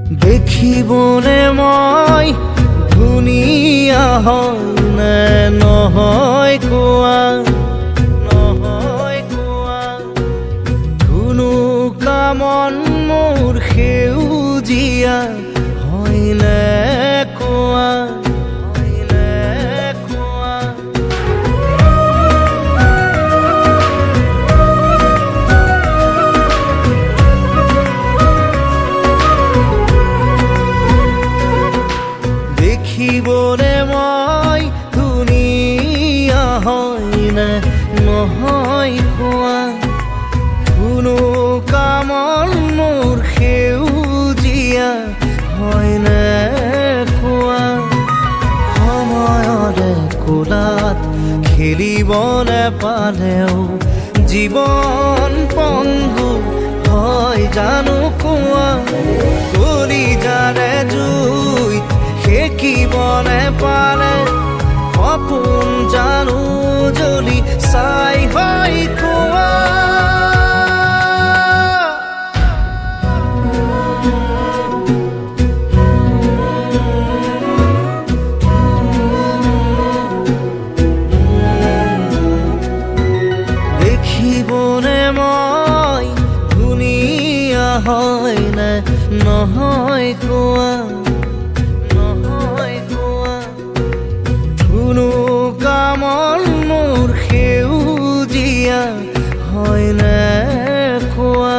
দেখিবনে মই ধুনীয়া হয়নে নহয় কোৱা ধুনুকামন মোৰ সেউজীয়া হয়নে কোৱা দেখিবনে মই ধুনীয়া হয়নে নহয় কোৱা ধুনুকামন মোৰ সেউজীয়া হয়নে কোৱা সময়ৰে কোলাত খেলিবনে পালেও জীৱন পংগু হয় জানো কোৱা কলিজাৰে জুইত সেকিবনে পালে সপোন জানো জ্বলি চাই হয় কোৱা দেখিবনে মই ধুনীয়া হয়নে নহয় কোৱা ধুনুকামন মোৰ সেউজীয়া হয়নে কোৱা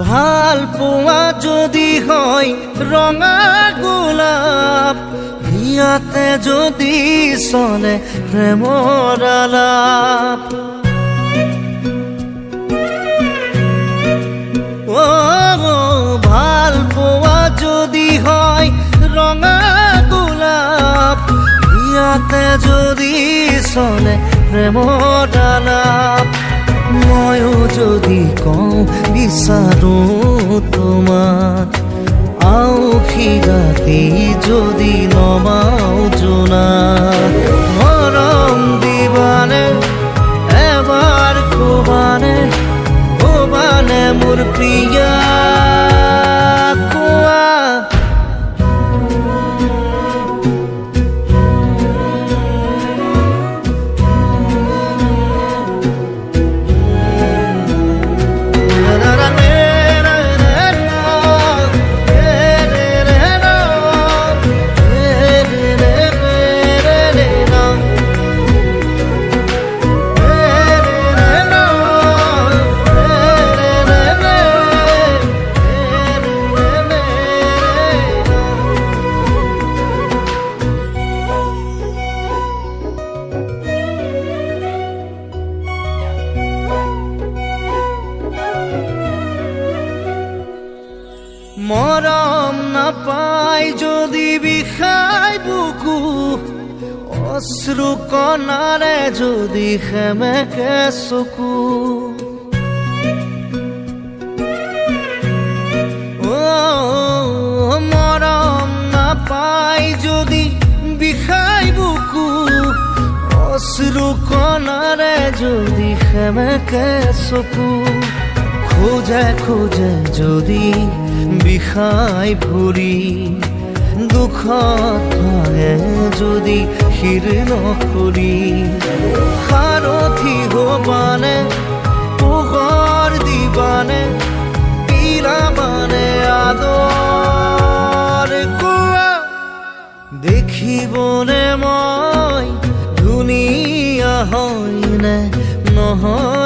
ভাল পোৱা যদি হয় ৰঙা গোলাপ ইয়াতে যদি চলে প্ৰেমৰ আলাপ ভাল পোৱা যদি হয় ৰঙা গোলাপ ইয়াতে যদি চলে প্ৰেমৰ আলাপ ময়ো যদি কওঁ বিচাৰো তোমাক আউসী ৰাতি যদি নমাও জোনাক মৰম দিবানে এবাৰ কবানে মোৰ প্ৰিয়া কোৱা মৰম নাপাই যদি বিষাই বুকু অশ্ৰু কণাৰে যদি সেমেকে চকু মৰম নাপাই যদি বিষাই বুকু অশ্ৰু কণাৰে যদি সেমেকে চকু খোজে খোজে যদি বিষাই ভৰি দুখত ভাঙে যদি শিৰ নকৰি সাৰথি হবানে পোহৰ দিবানে পিলাবানে আদৰ কোৱা দেখিবনে মই ধুনীয়া হয়নে নহয়